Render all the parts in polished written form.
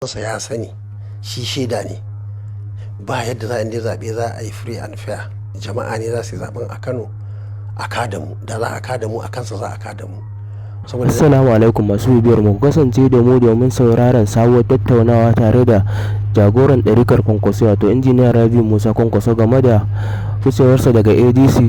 sa ya sani shi shaida ne, ba yadda za a yi zaɓe za a yi free and fair. Jama'a ne za su yi zaɓen a Kano a kada mu, da za a kada mu a kansa za a kada mu. Assalamu alaikum masu bibiyar mu, kasance da mu domin sauraron sabuwar tattaunawa tare da jagoran ɗarikar Kwankwaso wato injiniya Rabi'u Musa Kwankwaso game da ficewarsa daga ADC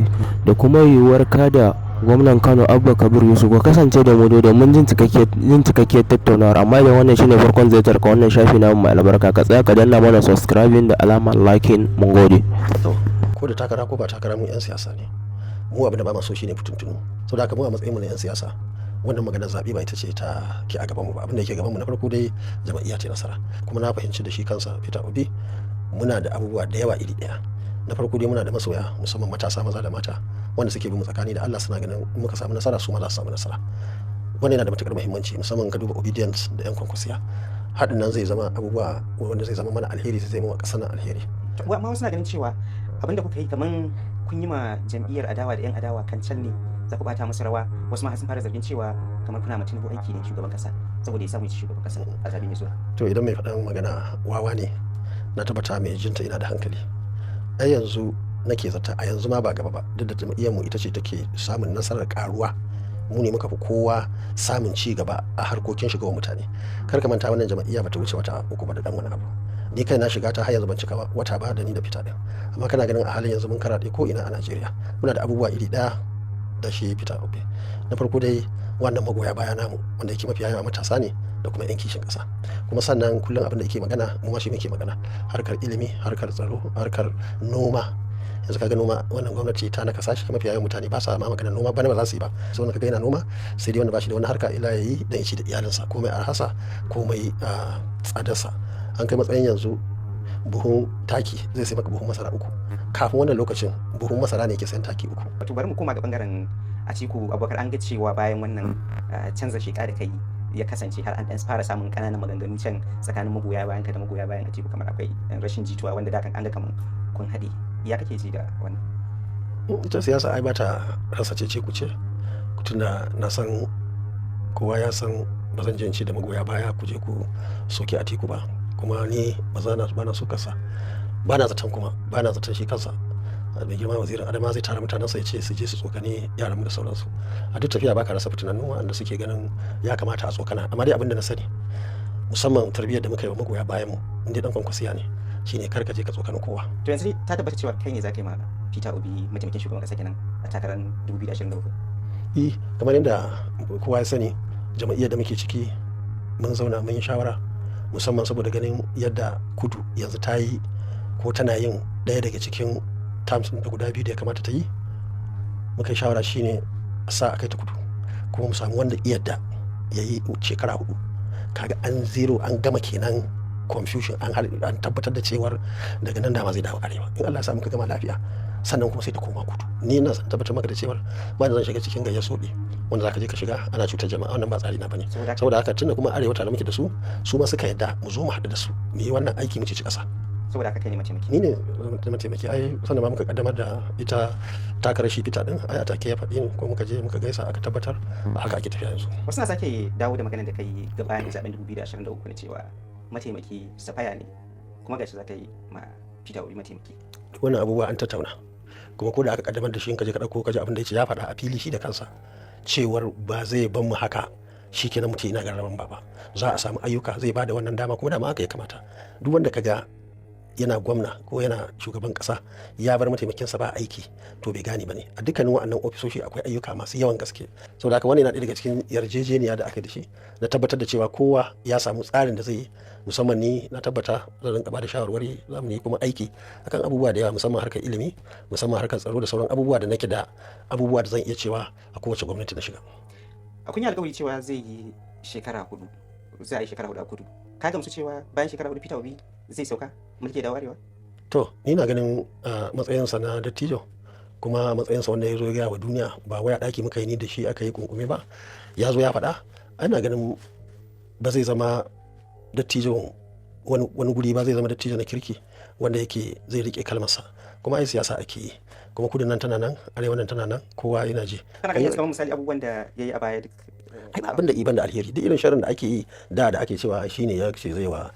da kuma yiwuwar kada gwamnan Kano Abba Kabir Yusuf. Ku kasance da mu domin jin cikakkiyar tattaunawar, amma idan wannan shine farkon ziyartar ka wannan shafi namu mai albarka, ka tsaya ka danna mana subscribing da alamar liking. Mun gode. Ko da takara ko ba takara, mu 'yan siyasa ne. Mu abin da ba ma so shine fituntunu. Saboda haka mu a matsayin mu na 'yan siyasa, wannan maganar zaɓe ba ita ce ta ke a gaban mu ba. Abin da yake gaban mu na farko dai jam'iyya ta nasara, kuma na fahimci da shi kansa Peter Obi muna da abubuwa da yawa iri ɗaya. Na farko dai muna da masoya, musamman matasa maza da mata, wanda suke bin mu tsakani da Allah, suna ganin in muka samu nasara su ma za su samu nasara. Wannan yana da matukar muhimmanci, musamman ka duba obedience da 'yan kwankwasiya. Haɗin nan zai zama abubuwa wanda zai zama mana alheri, zai zama ƙasar nan alheri. Amma wasu na ganin cewa abin da kuka yi kaman kun yi ma jam'iyyar adawa da 'yan adawa kancal ne, za ku bata musu rawa. Wasu ma sun fara zargin cewa kamar kuna ma Tinubu aiki ne shugaban kasa saboda ya samu ci shugaban kasa a zabe mai zuwa. To idan mai faɗan magana wawa ne, na tabbata mai jinta ina da hankali. Ai yanzu nake zata a yanzu ma ba gaba ba, duk da jam'iyyar mu ita ce take samun nasarar karuwa, mu ne muka fi kowa samun ci gaba a harkokin shigawa mutane. Kar ka manta wannan jam'iyya bata wuce wata uku ba da dan wani abu. Ni kai na shiga ta har yanzu ban cika wata ba da ni da fita din, amma kana ganin a halin yanzu mun karaɗe ko ina a Najeriya. Muna da abubuwa iri ɗaya da shi Peter Obi. Na farko dai wannan magoya baya namu, wanda yake mafi yawa matasa ne da kuma 'yan kishin ƙasa. Kuma sannan kullum abin da yake magana mu ma shi muke magana, harkar ilimi, harkar tsaro, harkar noma. Yanzu kaga noma, wannan gwamnati ta nakasa shi, mafi yawan mutane ba sa ma maganar noma, bana ba za su yi ba. Sai wanda kaga yana noma, sai dai wanda ba shi da wani harka ila yayi dan ya ci da iyalinsa, komai arhasa komai tsadarsa. An kai matsayin yanzu buhun taki zai sai maka buhun masara uku. Kafin wannan lokacin buhun masara ne ke sayan taki uku. Wato bari mu koma ga bangaren Atiku Abubakar. An ga cewa bayan wannan canza sheka da kai ya kasance har an fara samun kananan maganganu can tsakanin magoya bayan ka da magoya bayan Atiku, kamar akwai rashin jituwa wanda da kan an ga kaman kun haɗe. Ya kake ji da wannan? Ita siyasa ai ba ta rasa cece kuce, tunda na san kowa ya san ba zan je da magoya baya ku je ku soke Atiku ba, kuma ni ba na so kasa, ba na zaton shi kansa mai girma wazirin Adama zai tara mutanensa ya ce su je su tsokane yaran mu da sauransu. A duk tafiya baka rasa fitinannu wanda suke ganin ya kamata a tsokana, amma dai abin da na sani, musamman tarbiyyar da muka yi wa magoya bayan mu, inda dan kwankwasiya ne, shine kar ka je ka tsokani kowa. To yanzu ta tabbata cewa kai ne za ka yi ma Peter Obi mataimakin shugaban kasa kenan a takarar 2023? Kamar yadda kowa ya sani, jama'iyyar da muke ciki mun zauna mun yi shawara, musamman saboda ganin yadda kudu yanzu ta yi ko tana yin ɗaya daga cikin terms da guda biyu da ya kamata ta yi. Muka yi shawara shine a sa a kai ta kudu, kuma mu samu wanda iyadda ya yi shekara 4. Kaga an zero, an gama kenan confusion, an tabbatar da cewar daga nan dama zai dawo arewa. In Allah ya sa muka gama lafiya, sannan kuma sai ta koma kudu. Ni na san tabbatar maka da cewar ba da zan shiga cikin gayyar soɓe wanda zaka je ka shiga ana cutar jama'a, wannan ba tsari na bane. Saboda haka tunda kuma arewa tare muke da su ma suka yadda mu zo mu haɗu da su mu yi wannan aiki mu ci ƙasa. Saboda haka kai ne mataimaki? Ni ne mataimaki. Ai sannan ma muka kaddamar da ita takarar shi Peter din, ai a take ya faɗi ko muka je muka gaisa aka tabbatar haka ake tafiya yanzu. Wasu na sake dawo da maganar da kai ga bayan zaben 2023 ne cewa mataimaki safaya ne, kuma gashi za ka yi ma Peter Obi mataimaki. Wannan abubuwa an tattauna, kuma ko da aka kaddamar da shi in ka je ka dauko ka ji abin da ya faɗa a fili shi da kansa, cewar ba zai ban mu haka shi kenan mutum ina gararan ba, za a samu ayyuka, zai bada wannan dama, kuma dama haka ya kamata. Duk wanda ka ga yana gwamna ko yana shugaban kasa ya bar mataimakinsa ba aiki, to bai gane ba ne. A dukkanin waɗannan ofisoshi akwai ayyuka masu yawan gaske. Saboda haka wani yana ɗaya daga cikin yarjejeniya da aka yi da shi, na tabbatar da cewa kowa ya samu tsarin da zai yi. Musamman ni na tabbata zan rinka bada shawarwari, za mu yi kuma aiki akan abubuwa da yawa, musamman harkar ilimi, musamman harkar tsaro da sauran abubuwa da nake da abubuwa da zan iya cewa a kowace gwamnati na shiga. Akwai alƙawari cewa zai yi shekara 4, za a yi shekara 4 a kudu. Ka gamsu cewa bayan shekara 4 Peter Obi zai sauka mulki da warewa? To ni na ganin matsayinsa na dattijo, kuma matsayinsa wanda ya zo ya gaya wa duniya, ba waya ɗaki muka yi ni da shi aka yi kunkume ba, ya zo ya faɗa. Ana ganin ba zai zama dattijo wani guri ba, zai zama dattijo na kirki wanda yake zai rike kalmarsa. Kuma ai siyasa ake yi, kuma kudin nan tana nan, arewa nan tana nan, kowa yana ji. Kana ganin kamar misali abubuwan da ya yi a baya duk ai ba abin da iban da alheri duk irin sharrin da ake yi da ake cewa shine ya ce zai wa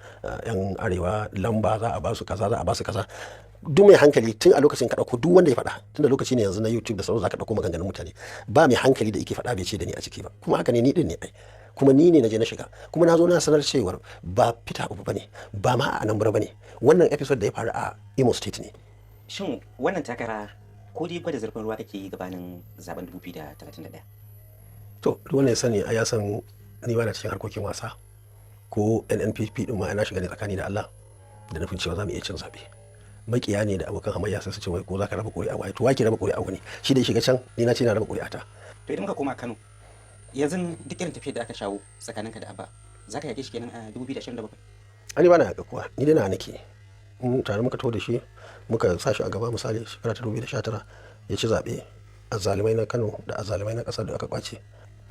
yan arewa lamba za a ba su kaza za a ba su kaza. Duk mai hankali tun a lokacin ka dauko duk wanda ya faɗa tun da lokaci ne yanzu na YouTube da sauran za ka dauko maganganun mutane ba mai hankali da yake faɗa bai ce da ni a ciki ba, kuma haka ne ni din ne ai, kuma ni ne na je na shiga kuma na zo na sanar cewar ba Peter Obi bane ba ma a Anambra bane, wannan episode da ya faru a Imo State ne. Shin wannan takara ko dai gwada zurfin ruwa kake yi gabanin zaben 2031? To duk wanda ya sani a ya san ni ba na cikin harkokin wasa ko NNPP din ma ana shiga ne tsakani da Allah da nufin cewa za mu iya cin zabe. Makiya ne da abokan hamayya sai su ce wai ko za ka raba ƙuri'a wai to wake raba ƙuri'a wani shi da ya shiga can ni na ce na raba ƙuri'a ta. To idan muka koma Kano yanzu duk irin tafiyar da aka shawo tsakaninka da Abba za ka yaƙe shi kenan a 2027? Ani ba na yaƙa kuwa ni dai na nake tare muka taho da shi muka sa shi a gaba misali shekara ta 2019 ya ci zaɓe azzalumai na Kano da azzalumai na ƙasar da aka kwace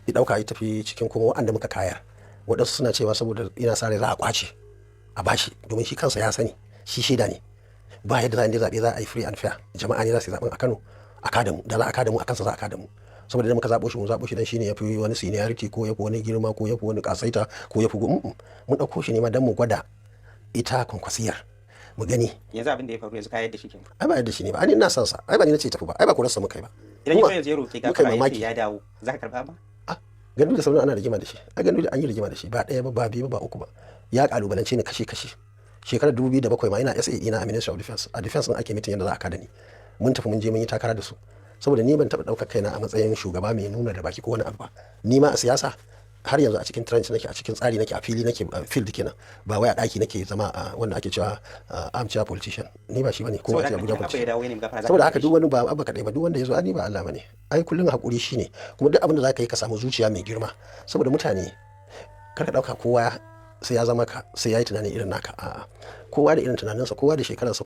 ya ɗauka ya tafi cikin kuma waɗanda muka kayar waɗansu suna cewa saboda ina sa rai za a kwace a bashi domin shi kansa ya sani shi shaida ne ba yadda za a yi zaɓe za a yi free and fair jama'a ne za su yi zaɓen a Kano a kada mu da za a kada mu a kansa za a kada mu saboda idan muka zaɓo shi mun zaɓo shi dan shine yafi wani seniority ko yafi wani girma ko yafi wani kasaita ko yafi mun ɗauko shi ne ma dan mu gwada ita kwankwasiyar mu gani yanzu abin da ya faru yanzu ka yadda shi kenan. ai ba yadda shi ne ba ani ina son sa ai ba ni nace tafi ba ai ba ku rasa muka yi ba idan yau yanzu ya roke gafara yace ya dawo za ka karba ba? Gandu da sauran ana rigima da shi a gandu da an yi rigima da shi ba ɗaya ba ba biyu ba uku ba ya kalubalance ni kashe shekarar 2007 ma ina SA ina a Ministry of Defense a defense din ake mitin yadda za a kada ni mun tafi mun je mun yi takara da su saboda ni ban taɓa ɗaukar kaina a matsayin shugaba mai nuna da baki ko wani abu ba ni ma a siyasa har yanzu a cikin trench nake a cikin tsari nake a fili nake field kenan ba wai a ɗaki nake zama a wanda ake cewa armchair politician ni ba shi bane ko ake Abuja politician saboda haka duk wani ba abba kadai ba duk wanda ya zo ni ba Allah bane ai kullun hakuri shine kuma duk abin da zaka yi ka samu zuciya mai girma saboda mutane kar ka ɗauka kowa sai ya zama ka sai ya yi tunani irin naka a'a kowa da irin tunaninsa kowa da shekararsa